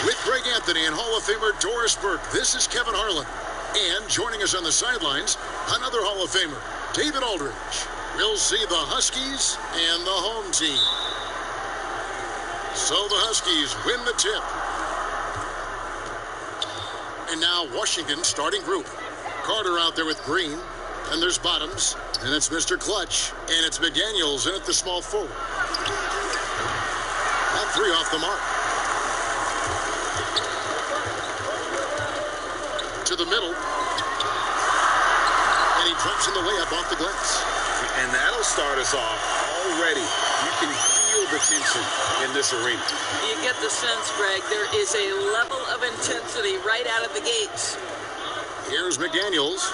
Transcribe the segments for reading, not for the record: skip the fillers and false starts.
With Greg Anthony and Hall of Famer Doris Burke, this is Kevin Harlan. And joining us on the sidelines, another Hall of Famer, David Aldridge. We'll see the Huskies and the home team. So the Huskies win the tip. And now Washington starting group. Carter out there with Green. And there's Bottoms. And it's Mr. Clutch. And it's McDaniels in at the small forward. That three off the mark. To the middle. And he drops in the layup off the glass. And that'll start us off already. You can feel the tension in this arena. You get the sense, Greg, there is a level of intensity right out of the gates. Here's McDaniels.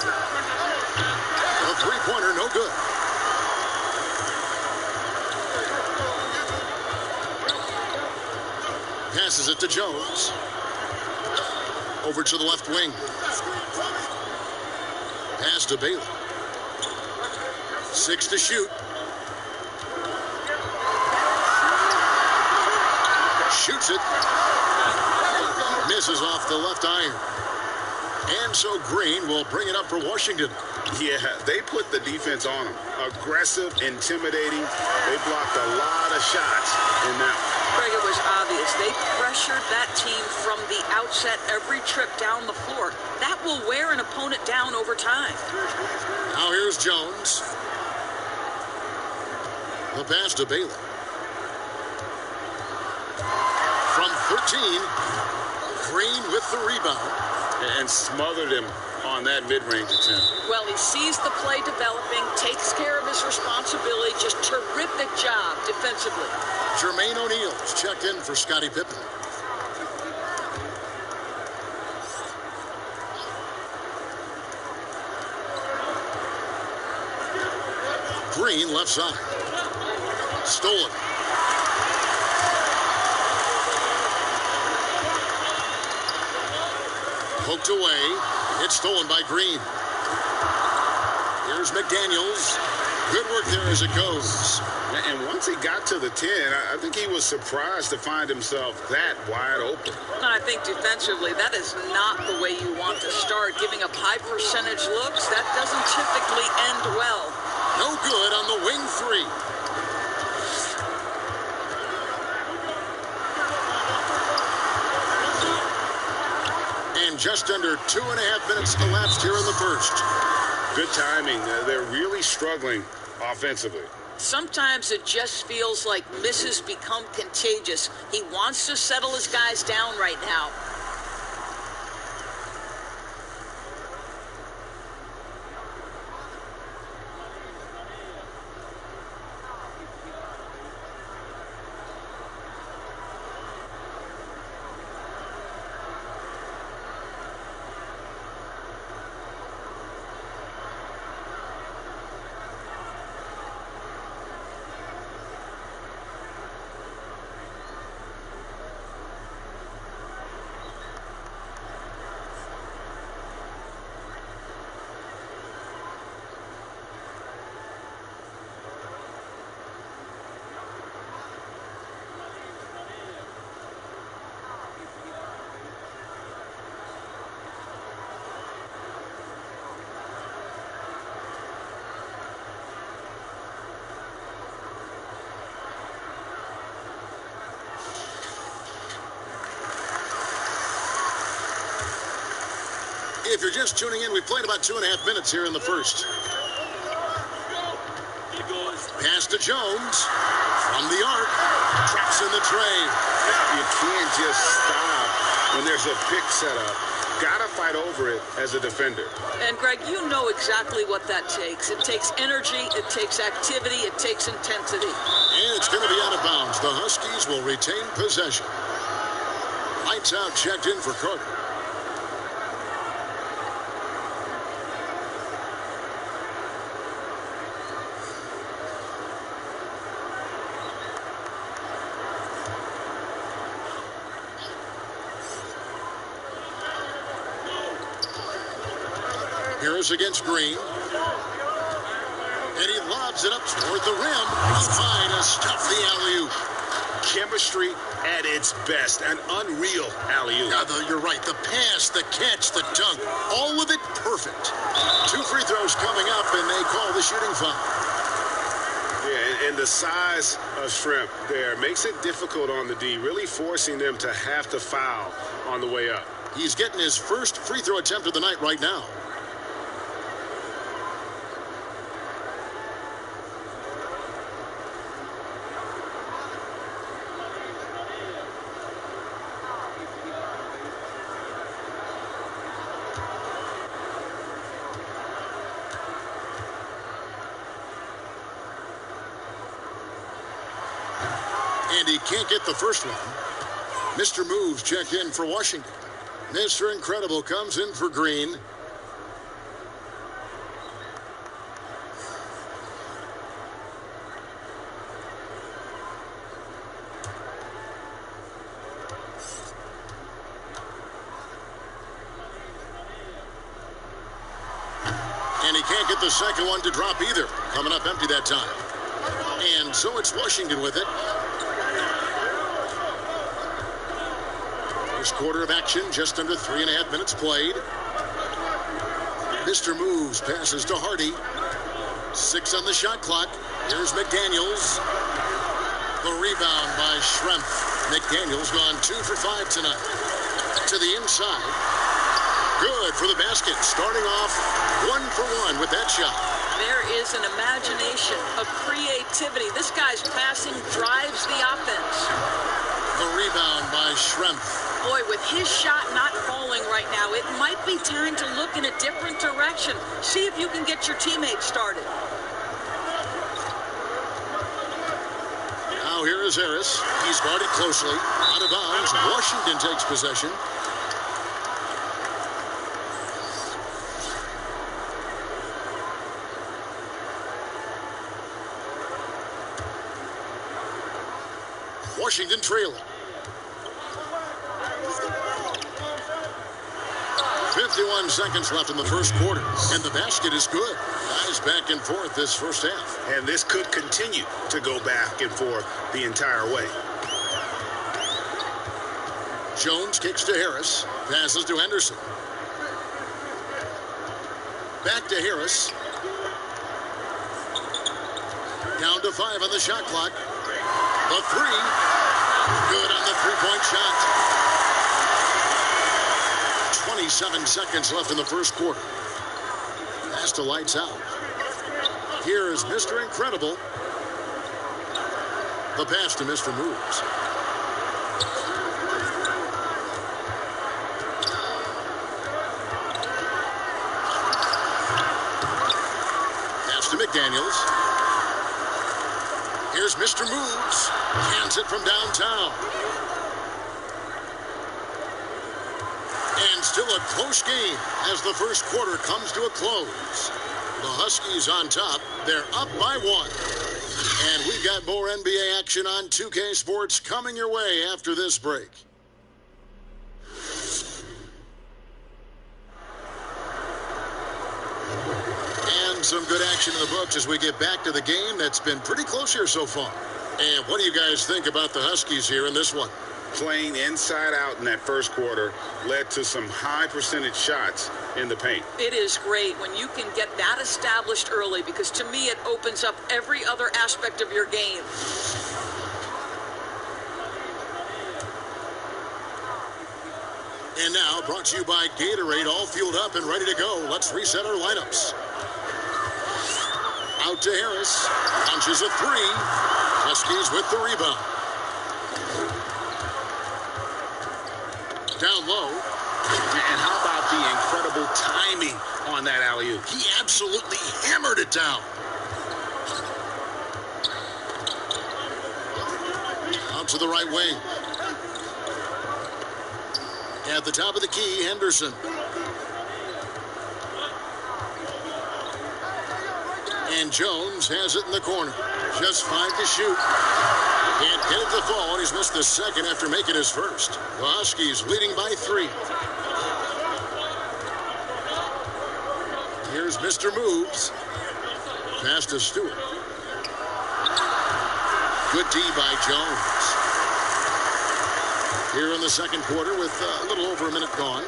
A three-pointer, no good. Passes it to Jones. Over to the left wing. Pass to Bailey. 6 to shoot. Shoots it. Misses off the left iron. And so Green will bring it up for Washington. Yeah, they put the defense on them. Aggressive, intimidating. They blocked a lot of shots in that one. Greg, it was obvious. They pressured that team from the outset every trip down the floor. That will wear an opponent down over time. Now here's Jones. The pass to Bailey. From 13, Green with the rebound. And smothered him on that mid-range attempt. Well, he sees the play developing, takes care of his responsibility. Just terrific job defensively. Jermaine O'Neal's checked in for Scottie Pippen. Green left side. Stolen. Poked away. It's stolen by Green. Here's McDaniels. Good work there as it goes. And once he got to the 10, I think he was surprised to find himself that wide open. And I think defensively, that is not the way you want to start. Giving up high percentage looks, that doesn't typically end well. No good on the wing three. And just under 2.5 minutes elapsed here in the first. Good timing. They're really struggling offensively. Sometimes it just feels like misses become contagious. He wants to settle his guys down right now. If you're just tuning in, we played about 2.5 minutes here in the first. Pass to Jones. From the arc. Traps in the tray. You can't just stop when there's a pick set up. Gotta fight over it as a defender. And Greg, you know exactly what that takes. It takes energy, it takes activity, it takes intensity. And it's going to be out of bounds. The Huskies will retain possession. Lights out, checked in for Carter. Harris against Green. And he lobs it up toward the rim. Up high to stuff the alley-oop. Chemistry at its best. An unreal alley-oop. Yeah, you're right. The pass, the catch, the dunk, all of it perfect. 2 free throws coming up, and they call the shooting foul. Yeah, and the size of Shrimp there makes it difficult on the D, really forcing them to have to foul on the way up. He's getting his first free throw attempt of the night right now. And he can't get the first one. Mr. Moves check in for Washington. Mr. Incredible comes in for Green. And he can't get the second one to drop either. Coming up empty that time. And so it's Washington with it. First quarter of action, just under 3.5 minutes played. Mr. Moves passes to Hardy. 6 on the shot clock. Here's McDaniels. The rebound by Schrempf. McDaniels gone 2 for 5 tonight. To the inside. Good for the basket. Starting off 1 for 1 with that shot. There is an imagination of creativity. This guy's passing drives the offense. The rebound by Schrempf. Boy, with his shot not falling right now, it might be time to look in a different direction. See if you can get your teammates started. Now here is Harris. He's guarded closely. Out of bounds. Washington takes possession. Washington trailing. 51 seconds left in the first quarter, and the basket is good. Guys back and forth this first half. And this could continue to go back and forth the entire way. Jones kicks to Harris, passes to Henderson. Back to Harris. Down to 5 on the shot clock. The 3. Good on the three-point shot. 27 seconds left in the first quarter. Pass to lights out. Here is Mr. Incredible. The pass to Mr. Moves. Pass to McDaniels. Here's Mr. Moves. Hands it from downtown. And still a close game as the first quarter comes to a close. The Huskies on top. They're up by 1. And we've got more NBA action on 2K Sports coming your way after this break. And some good action in the books as we get back to the game that's been pretty close here so far. And what do you guys think about the Huskies here in this one? Playing inside out in that first quarter led to some high percentage shots in the paint. It is great when you can get that established early, because to me it opens up every other aspect of your game. And now, brought to you by Gatorade, all fueled up and ready to go. Let's reset our lineups. Out to Harris. Punches a 3. Huskies with the rebound. Down low. And how about the incredible timing on that alley-oop? He absolutely hammered it down. Out to the right wing. At the top of the key, Henderson. And Jones has it in the corner. Just 5 to shoot. Can't get it to fall, and he's missed the second after making his first. The Huskies leading by 3. Here's Mr. Moves. Pass to Stewart. Good D by Jones. here in the second quarter with a little over a minute gone.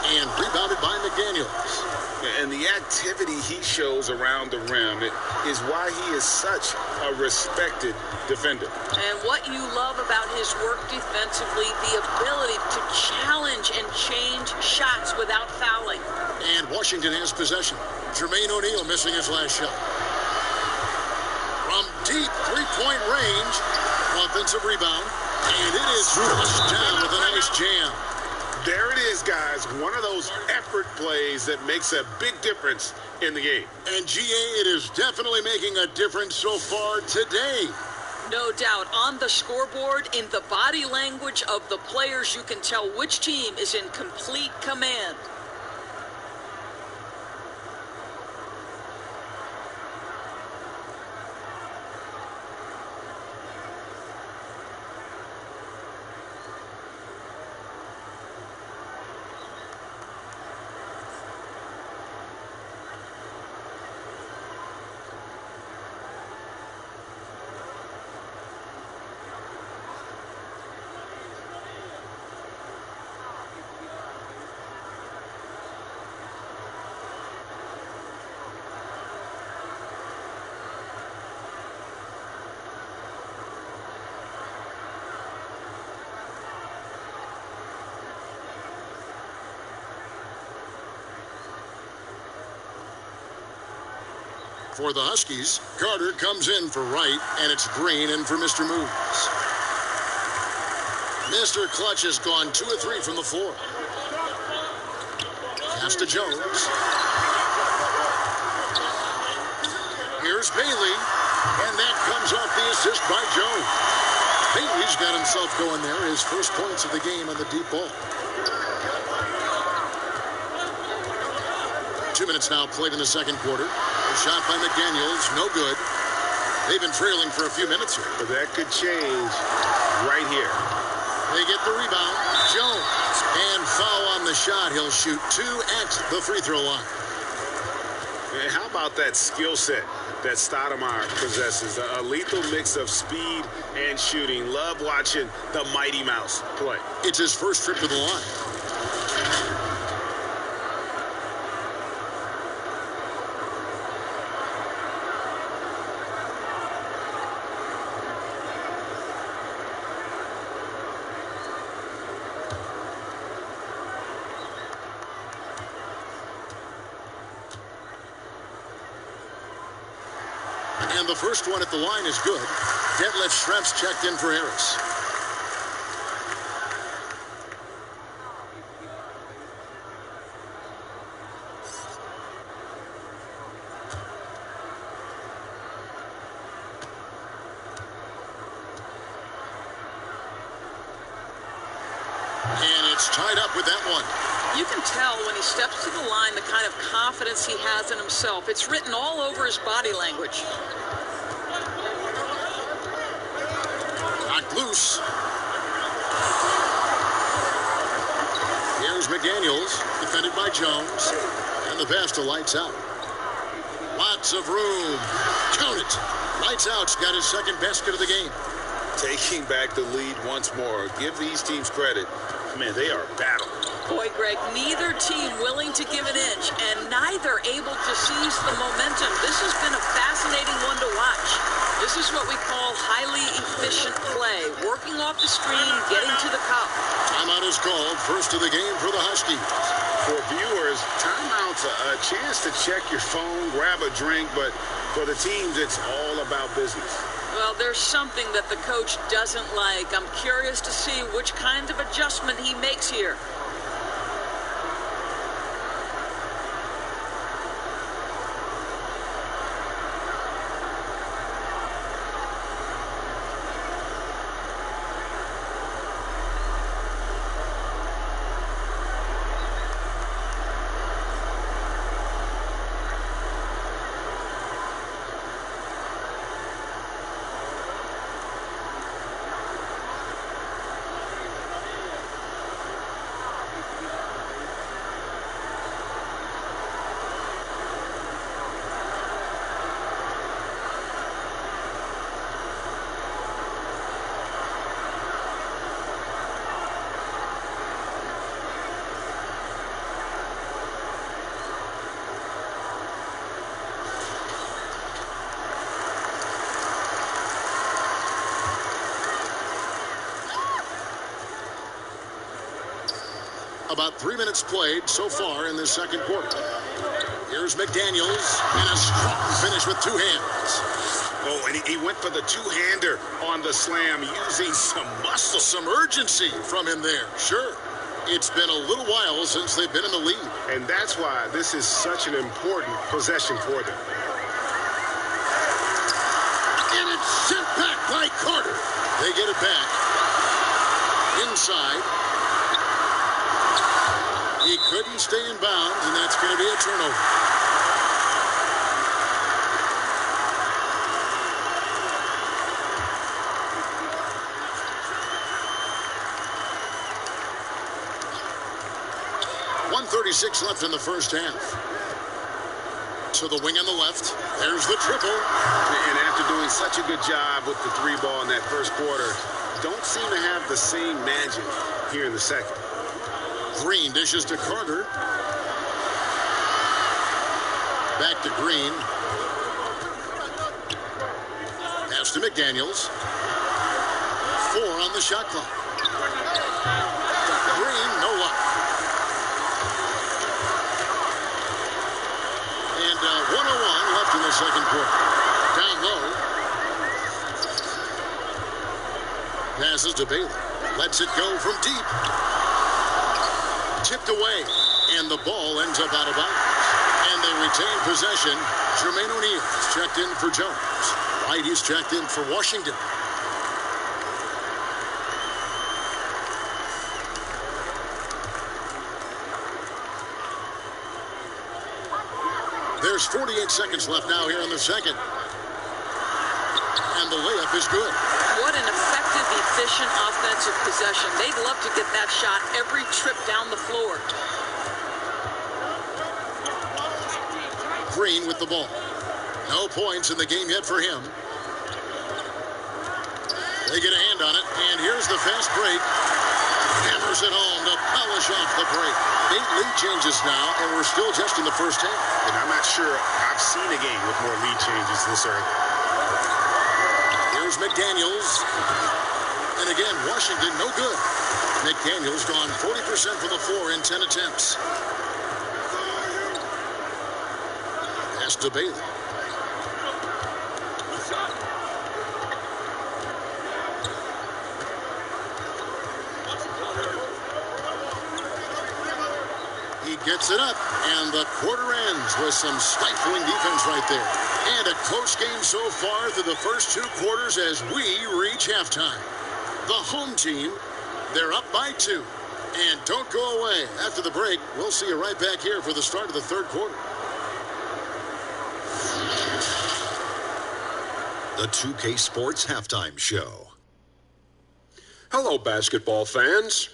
And rebounded by McDaniels. And the activity he shows around the rim is why he is such a respected defender. And what you love about his work defensively, the ability to challenge and change shots without fouling. And Washington has possession. Jermaine O'Neal missing his last shot. From deep three-point range, offensive rebound. And it is flushed down with a nice jam. There it is, guys. One of those effort plays that makes a big difference in the game. And GA, it is definitely making a difference so far today. No doubt. On the scoreboard, in the body language of the players, you can tell which team is in complete command. For the Huskies, Carter comes in for Wright, and it's Green in for Mr. Moves. Mr. Clutch has gone 2 of 3 from the floor. Pass to Jones. Here's Bailey, and that comes off the assist by Jones. Bailey's got himself going there, his first points of the game on the deep ball. 2 minutes now played in the second quarter. A shot by McDaniels, no good. They've been trailing for a few minutes here. But that could change right here. They get the rebound. Jones. And foul on the shot. He'll shoot 2 at the free throw line. And how about that skill set that Stoudemire possesses? A lethal mix of speed and shooting. Love watching the Mighty Mouse play. It's his first trip to the line. And the first one at the line is good. Detlef Schrempf's checked in for Harris. And it's tied up with that one. You can tell when he steps to the line the kind of confidence he has in himself. It's written all over his body language. Knocked loose. Here's McDaniels, defended by Jones. And the pass to Lights Out. Lots of room. Count it. Lights Out's got his second basket of the game. Taking back the lead once more. Give these teams credit. Man, they are battling. Boy, Greg, neither team willing to give an inch and neither able to seize the momentum. This has been a fascinating one to watch. This is what we call highly efficient play. Working off the screen, getting to the cup. Timeout is called. First of the game for the Huskies. For viewers, timeout's a chance to check your phone, grab a drink, but for the teams, it's all about business. Well, there's something that the coach doesn't like. I'm curious to see which kind of adjustment he makes here. About 3 minutes played so far in this second quarter. Here's McDaniels, and a strong finish with two hands. Oh, and he went for the two-hander on the slam, using some muscle. Some urgency from him there, sure. It's been a little while since they've been in the lead. And that's why this is such an important possession for them. And it's sent back by Carter. They get it back. Inside. He couldn't stay in bounds, and that's going to be a turnover. .136 left in the first half. To the wing on the left. There's the triple. And after doing such a good job with the three ball in that first quarter, don't seem to have the same magic here in the second. Green dishes to Carter. Back to Green. Pass to McDaniels. 4 on the shot clock. Green, no luck. And 1:01 left in the second quarter. Down low. Passes to Bailey. Lets it go from deep. Tipped away. And the ball ends up out of bounds. And they retain possession. Jermaine O'Neal is checked in for Jones. White, he's checked in for Washington. There's 48 seconds left now here in the second. And the layup is good. What an effective, efficient offensive possession. They'd love to get that shot every trip down the floor. Green with the ball. No points in the game yet for him. They get a hand on it, and here's the fast break. Hammers it home to polish off the break. 8 lead changes now, and we're still just in the first half. And I'm not sure I've seen a game with more lead changes this early. Here's McDaniels. And again, Washington, no good. McDaniels gone 40% from the floor in 10 attempts. Pass to Bailey. He gets it up, and the quarter ends with some stifling defense right there. And a close game so far through the first 2 quarters as we reach halftime. The home team, they're up by 2. And don't go away. After the break, we'll see you right back here for the start of the third quarter. The 2K Sports Halftime Show. Hello, basketball fans.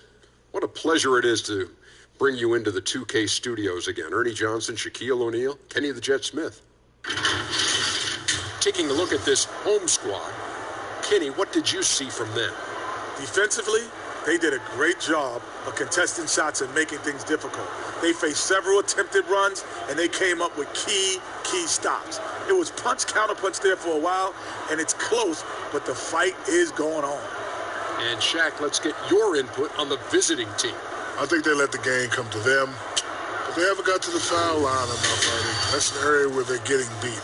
What a pleasure it is to bring you into the 2K studios again. Ernie Johnson, Shaquille O'Neal, Kenny the Jet Smith. Taking a look at this home squad. Kenny, what did you see from them? Defensively, they did a great job of contesting shots and making things difficult. They faced several attempted runs, and they came up with key stops. It was punch, counterpunch there for a while, and it's close, but the fight is going on. And Shaq, let's get your input on the visiting team. I think they let the game come to them, but they haven't got to the foul line enough, Ernie. That's an area where they're getting beat.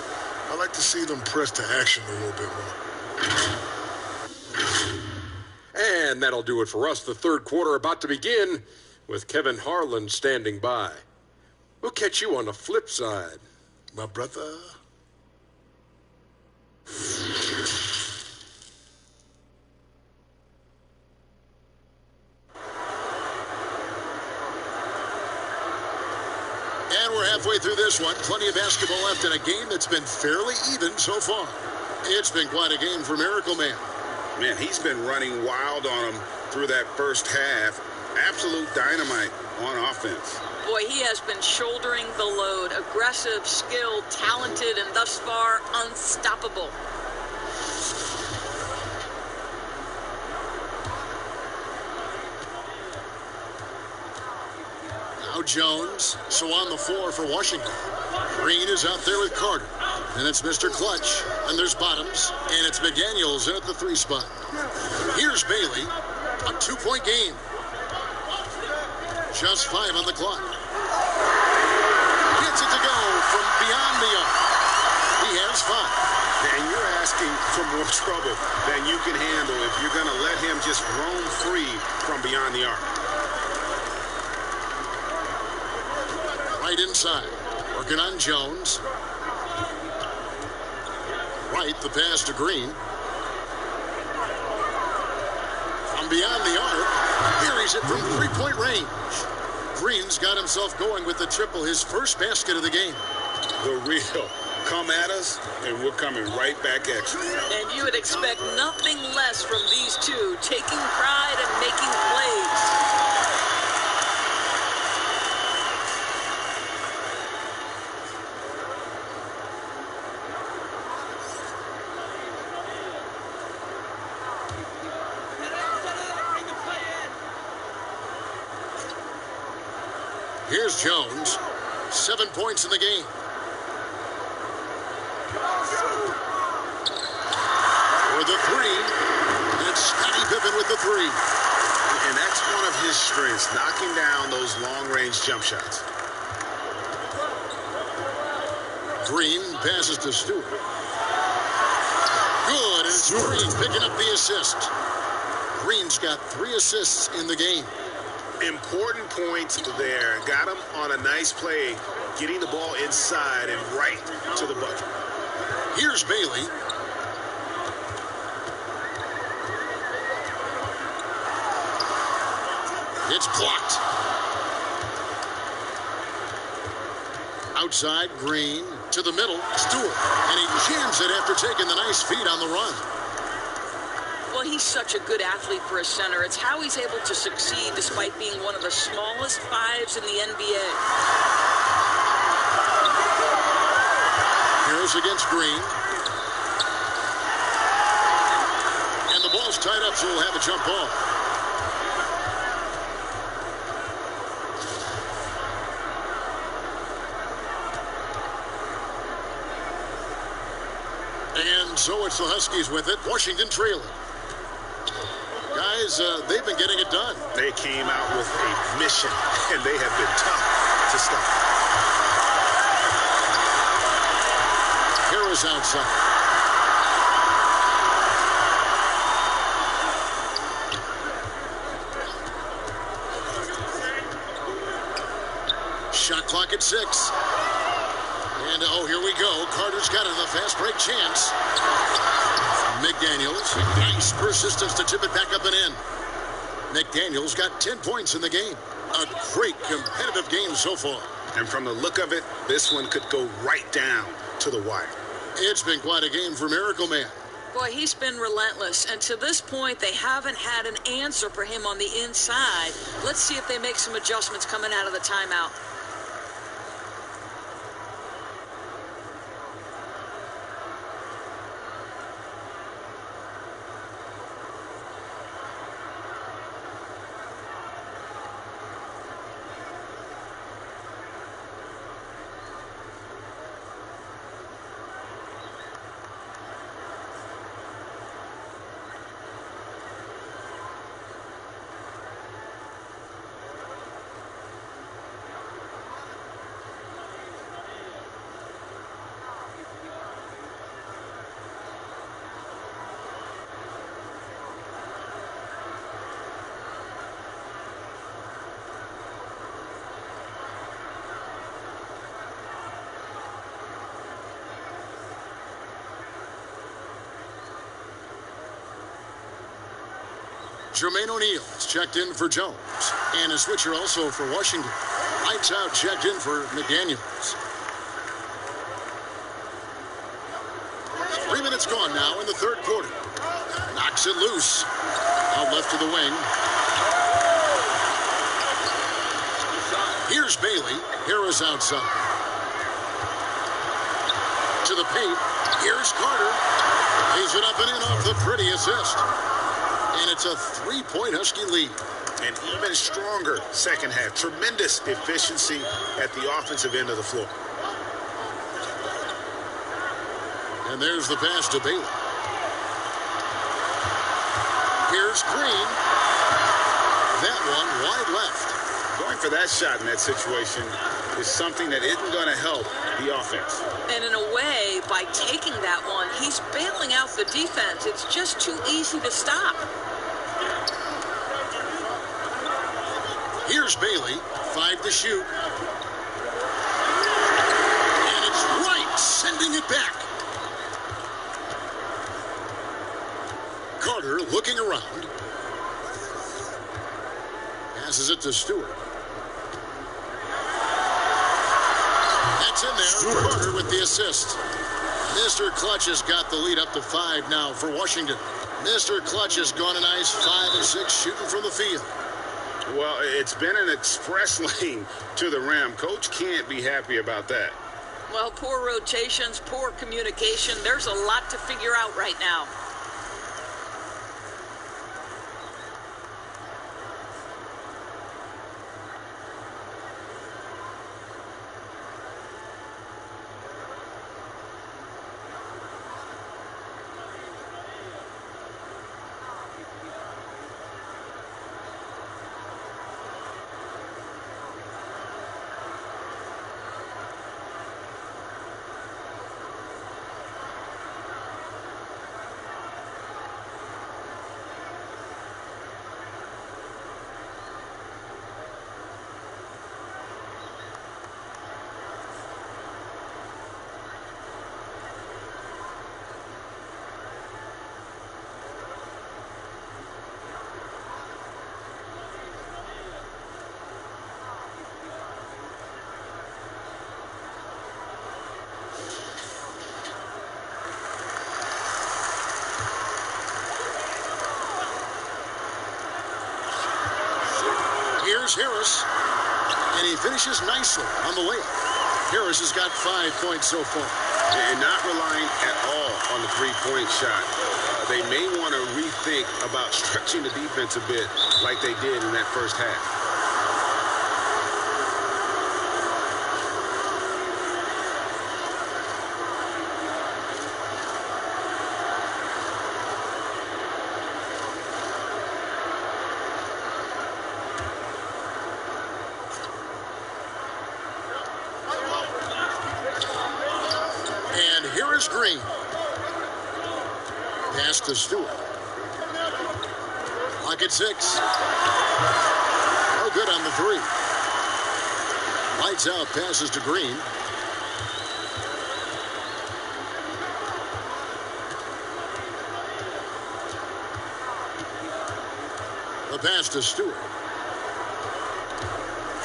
I like to see them press to action a little bit more. And that'll do it for us. The third quarter about to begin with Kevin Harlan standing by. We'll catch you on the flip side. My brother. And we're halfway through this one. Plenty of basketball left in a game that's been fairly even so far. It's been quite a game for Miracle Man. Man, he's been running wild on them through that first half. Absolute dynamite on offense. Boy, he has been shouldering the load. Aggressive, skilled, talented, and thus far unstoppable. Now Jones. So on the floor for Washington. Green is out there with Carter. And it's Mr. Clutch. And there's Bottoms. And it's McDaniels in at the 3 spot. Here's Bailey. A 2-point game. Just 5 on the clock. Gets it to go from beyond the arc. He has 5. And you're asking for more trouble than you can handle if you're going to let him just roam free from beyond the arc. Right inside. Working on Jones. Right, the pass to Green. From beyond the arc. Buries it from 3-point range. Green's got himself going with the triple, his first basket of the game. The real. Come at us, and we're coming right back at you. And you would expect nothing less from these two, taking pride and making plays. Here's Jones. 7 points in the game. For the 3. It's Scottie Pippen with the 3. And that's one of his strengths, knocking down those long-range jump shots. Green passes to Stewart. Good, and it's Green picking up the assist. Green's got 3 assists in the game. Important points there. Got him on a nice play, getting the ball inside and right to the bucket. Here's Bailey. It's blocked. Outside, Green to the middle, Stewart. And he jams it after taking the nice feed on the run. Well, he's such a good athlete for a center. It's how he's able to succeed despite being one of the smallest 5s in the NBA. Harris against Green. And the ball's tied up, so we'll have a jump ball. And so it's the Huskies with it. Washington trailing. Guys, they've been getting it done. They came out with a mission, and they have been tough to stop. Harris outside. Shot clock at 6. And, oh, here we go. Carter's got it, a fast break chance. McDaniels, nice persistence to tip it back up and in. McDaniels got 10 points in the game. A great competitive game so far. And from the look of it, this one could go right down to the wire. It's been quite a game for Miracle Man. Boy, he's been relentless. And to this point, they haven't had an answer for him on the inside. Let's see if they make some adjustments coming out of the timeout. Jermaine O'Neal is checked in for Jones. And a switcher also for Washington. Lights out checked in for McDaniels. 3 minutes gone now in the third quarter. Knocks it loose. Out left to the wing. Here's Bailey. Harris outside. To the paint. Here's Carter. Lays it up and in off the pretty assist. And it's a 3-point Husky lead. An even stronger second half. Tremendous efficiency at the offensive end of the floor. And there's the pass to Bailey. Here's Green. That one wide left. Going for that shot in that situation is something that isn't going to help the offense. And in a way, by taking that one, he's bailing out the defense. It's just too easy to stop. Here's Bailey, 5 to shoot. And it's right, sending it back. Carter looking around. Passes it to Stewart. That's in there. Carter with the assist. Mr. Clutch has got the lead up to 5 now for Washington. Mr. Clutch has gone a nice 5 of 6 shooting from the field. Well, it's been an express lane to the rim. Coach can't be happy about that. Well, poor rotations, poor communication. There's a lot to figure out right now. Here's Harris, and he finishes nicely on the layup. Harris has got 5 points so far. And not relying at all on the three-point shot. They may want to rethink about stretching the defense a bit like they did in that first half. Green. Pass to Stewart. Lock at 6. Oh, good on the 3. Lights out, passes to Green. The pass to Stewart.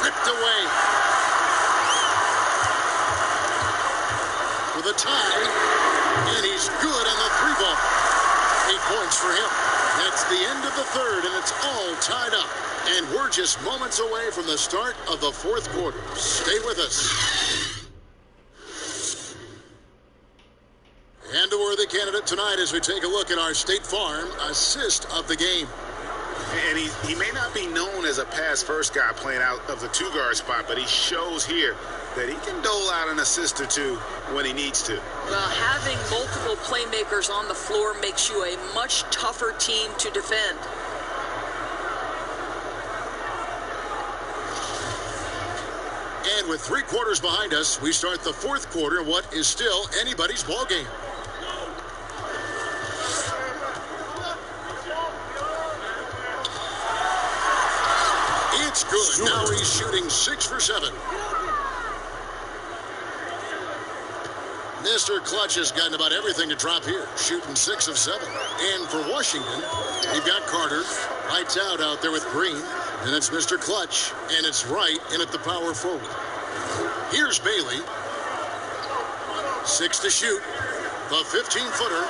Ripped away. The tie, and he's good on the 3-ball. 8 points for him. That's the end of the third, and it's all tied up. And we're just moments away from the start of the fourth quarter. Stay with us. And a worthy candidate tonight as we take a look at our State Farm assist of the game. And he may not be known as a pass-first guy playing out of the 2-guard spot, but he shows here that he can dole out an assist or two when he needs to. Well, having multiple playmakers on the floor makes you a much tougher team to defend. And with 3 quarters behind us, we start the fourth quarter in what is still anybody's ball game. It's good. Now he's shooting 6 for 7. Mr. Clutch has gotten about everything to drop here, shooting 6 of 7. And for Washington, you've got Carter, lights out there with Green, and it's Mr. Clutch, and it's right in at the power forward. Here's Bailey, 6 to shoot, the 15-footer,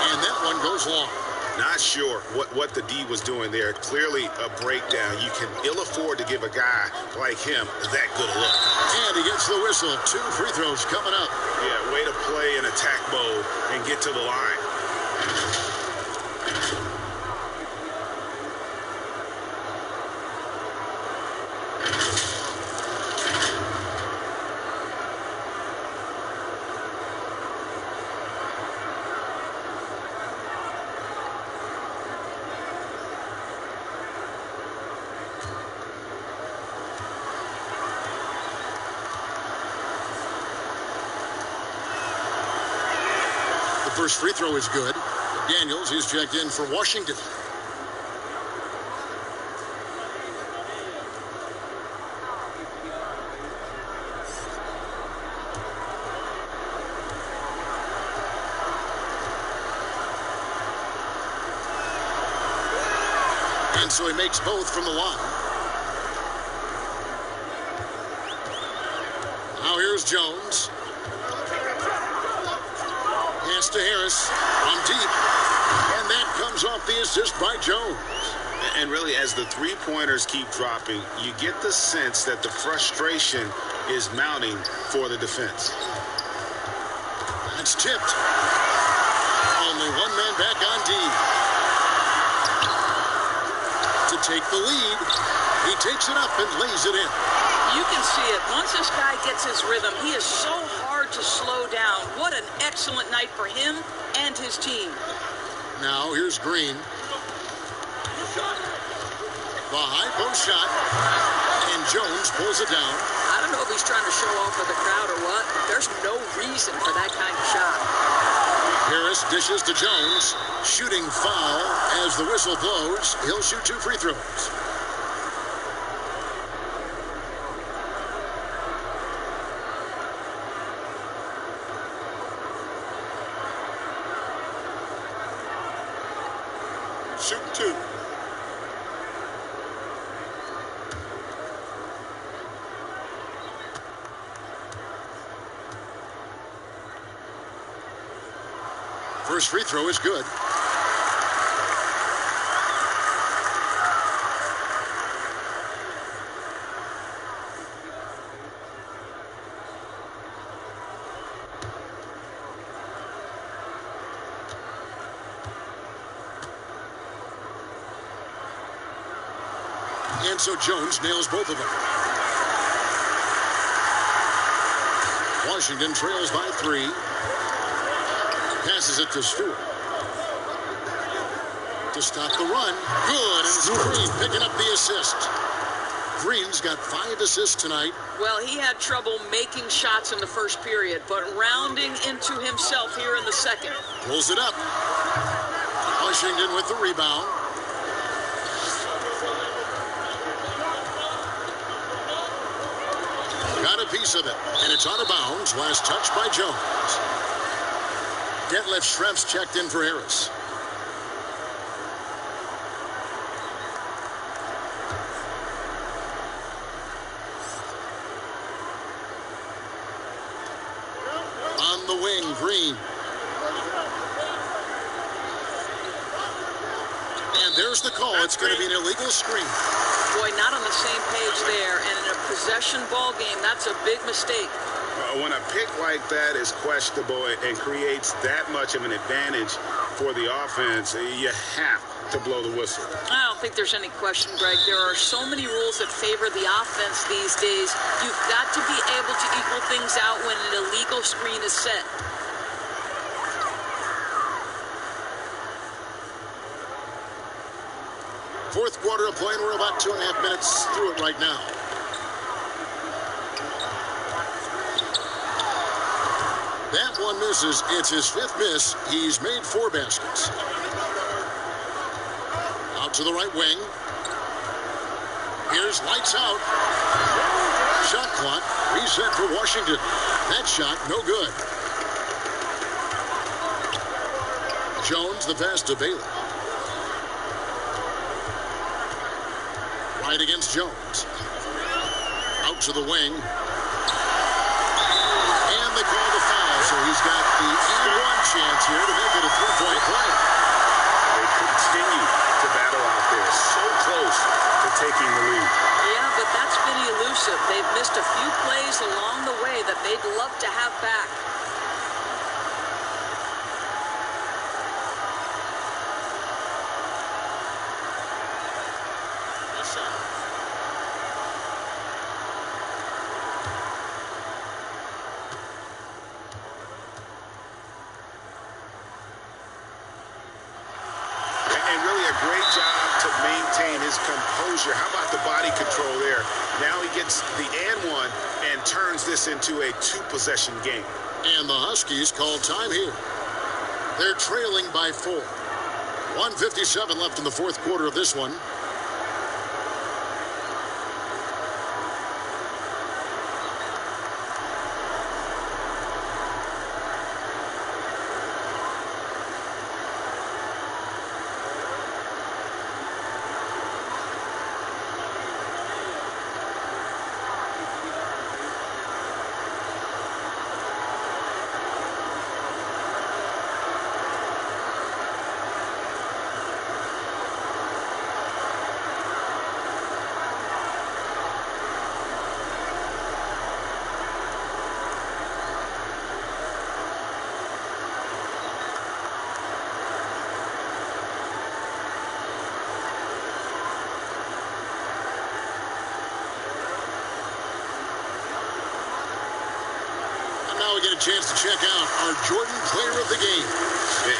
and that one goes long. Not sure what the D was doing there. Clearly a breakdown. You can ill afford to give a guy like him that good a look. And he gets the whistle. 2 free throws coming up. Yeah, way to play in attack mode and get to the line. The first free throw is good. Daniels, he's checked in for Washington. And so he makes both from the line. Now here's Jones. Pass to Harris from deep. And that comes off the assist by Jones. And really, as the three-pointers keep dropping, you get the sense that the frustration is mounting for the defense. That's tipped. Only one man back on D. To take the lead, he takes it up and lays it in. You can see it. Once this guy gets his rhythm, he is so hard to slow down. What an excellent night for him and his team. Now here's Green. The high post shot, and Jones pulls it down. I don't know if he's trying to show off for the crowd or what. There's no reason for that kind of shot. Harris dishes to Jones. Shooting foul as the whistle blows. He'll shoot 2 free throws. Shoot 2. First free throw is good. And so Jones nails both of them. Washington trails by 3. Passes it to Stewart. To stop the run. Good. And it's Green picking up the assist. Green's got 5 assists tonight. Well, he had trouble making shots in the first period, but rounding into himself here in the second. Pulls it up. Washington with the rebound. Got a piece of it, and it's out of bounds. Last touch by Jones. Detlef Schrempf's checked in for Harris. On the wing, Green. And there's the call. It's going to be an illegal screen. Boy, not on the same page there, and in a possession ball game, that's a big mistake. When a pick like that is questionable and creates that much of an advantage for the offense, you have to blow the whistle. I don't think there's any question, Greg. There are so many rules that favor the offense these days. You've got to be able to equal things out when an illegal screen is set. Fourth quarter of play, and we're about 2.5 minutes through it right now. That one misses. It's his 5th miss. He's made 4 baskets. Out to the right wing. Here's lights out. Shot clock reset for Washington. That shot, no good. Jones, the pass to Bailey. Right against Jones. Out to the wing. And they call the foul, so he's got the and 1 chance here to make it a 3-point play. They continue to battle out there, so close to taking the lead. Yeah, but that's been elusive. They've missed a few plays along the way that they'd love to have back. Composure. How about the body control there? Now he gets the and 1 and turns this into a 2-possession game. And the Huskies call time here. They're trailing by 4. 1:57 left in the fourth quarter of this one. Now we get a chance to check out our Jordan Player of the Game.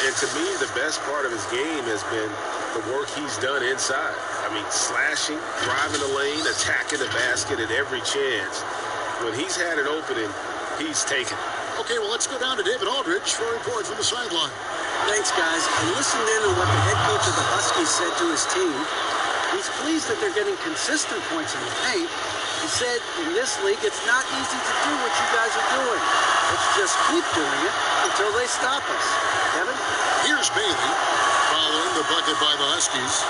And to me, the best part of his game has been the work he's done inside. I mean, slashing, driving the lane, attacking the basket at every chance. When he's had an opening, he's taken it. Okay, well, let's go down to David Aldridge for a report from the sideline. Thanks, guys. I listened in on what the head coach of the Huskies said to his team. He's pleased that they're getting consistent points in the paint. He said, in this league, it's not easy to do what you guys are doing. Let's just keep doing it until they stop us. Kevin? Here's Bailey, following the bucket by the Huskies.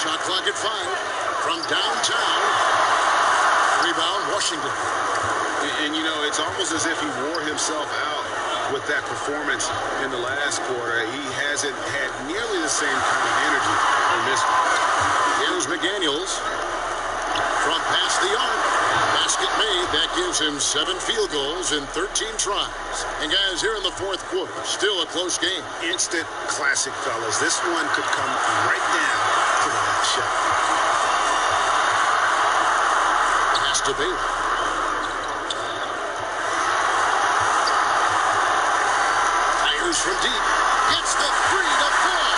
Shot clock at 5 from downtown. Rebound, Washington. And, you know, it's almost as if he wore himself out with that performance in the last quarter. He hasn't had nearly the same kind of energy in this one. Here's McDaniels from past the arc. Basket made. That gives him 7 field goals in 13 tries. And guys, here in the fourth quarter, still a close game. Instant classic, fellas. This one could come right down to the last shot. Pass to Bailey. From deep, gets the 3 to fall.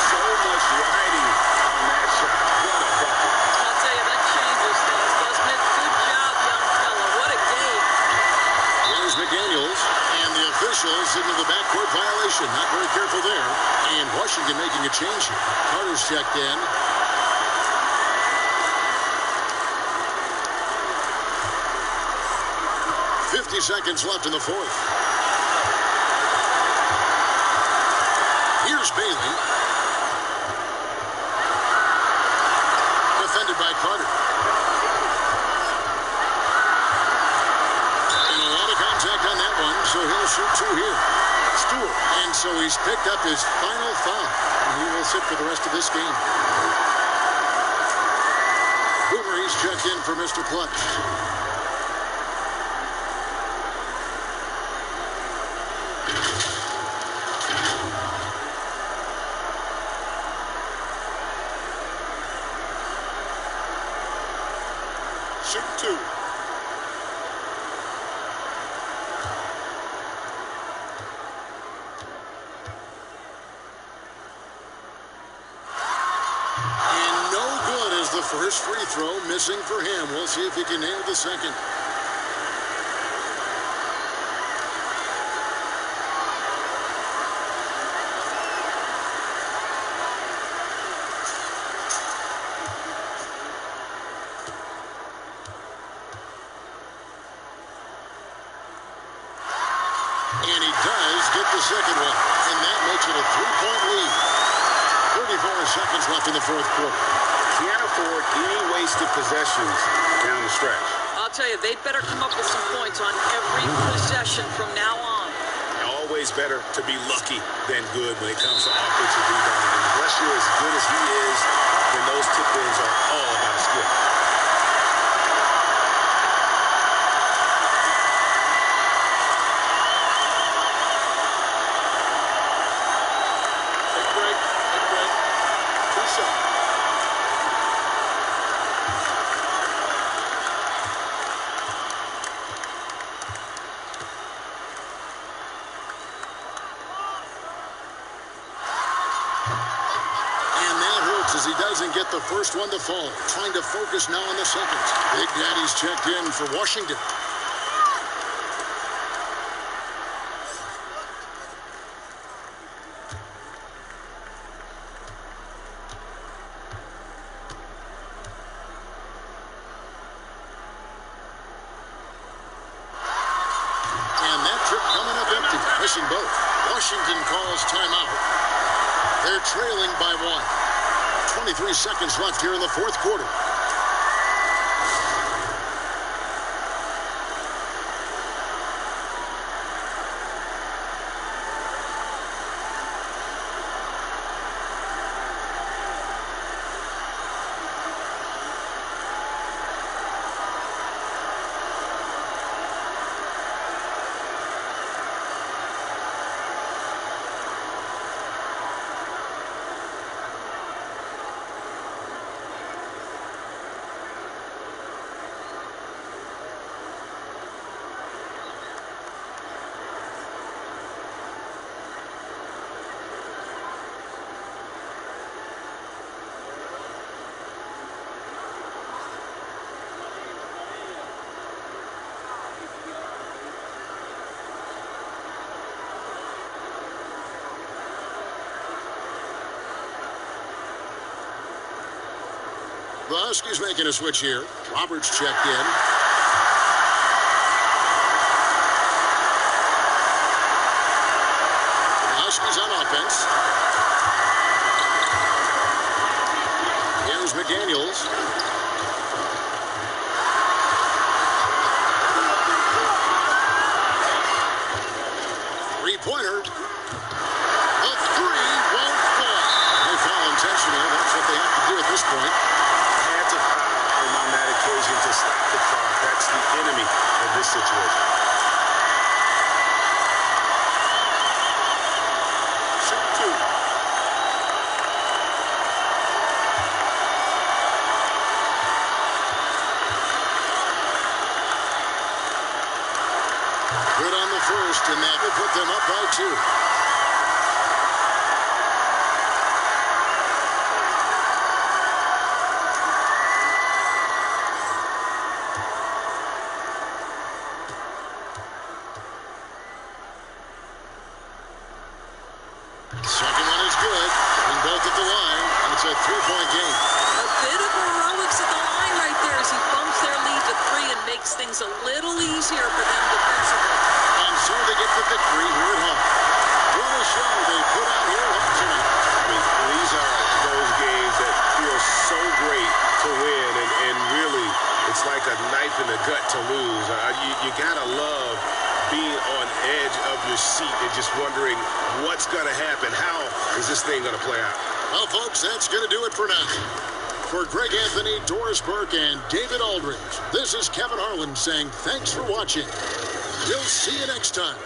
So much riding on that shot. What a bucket. I'll tell you, that changes things, doesn't it? Good job, young fella. What a game. Here's McDaniels, and the officials into the backcourt violation. Not very careful there. And Washington making a change here. Carter's checked in. Seconds left in the fourth. Here's Bailey. Defended by Carter. And a lot of contact on that one, so he'll shoot 2 here. Stewart. And so he's picked up his final foul. And he will sit for the rest of this game. Boomer, he's checked in for Mr. Clutch. First free throw missing for him. We'll see if he can nail the second. And he does get the second one. And that makes it a 3-point lead. 34 seconds left in the fourth quarter. Can't afford any wasted possessions down the stretch. I'll tell you, they better come up with some points on every possession from now on. Always better to be lucky than good when it comes to offensive rebounding. And unless you're as good as he is, then those tip-ins are all about skill. As he doesn't get the first one to fall. Trying to focus now on the second. Big Daddy's checked in for Washington. And that trip coming up empty, missing both. Washington calls timeout. They're trailing by 1. 23 seconds left here in the fourth quarter. The Huskies making a switch here. Roberts checked in. The Huskies on offense. Here's McDaniels. Three-pointer. A three won't fall. No foul intentional. That's what they have to do at this point. To stop the clock. That's the enemy of this situation. Shoot 2. Good on the first, and that will put them up by 2. Second one is good. And both at the line. And it's a 3-point game. A bit of heroics at the line right there as he bumps their lead to 3 and makes things a little easier for them defensively. And so they get the victory here at home. What a show they put out here tonight. I mean, these are those games that feel so great to win, and really, it's like a knife in the gut to lose. You gotta love being on edge of your seat and just wondering what's going to happen. How is this thing going to play out? Well, folks, that's going to do it for now. For Greg Anthony, Doris Burke, and David Aldridge, this is Kevin Harlan saying thanks for watching. We'll see you next time.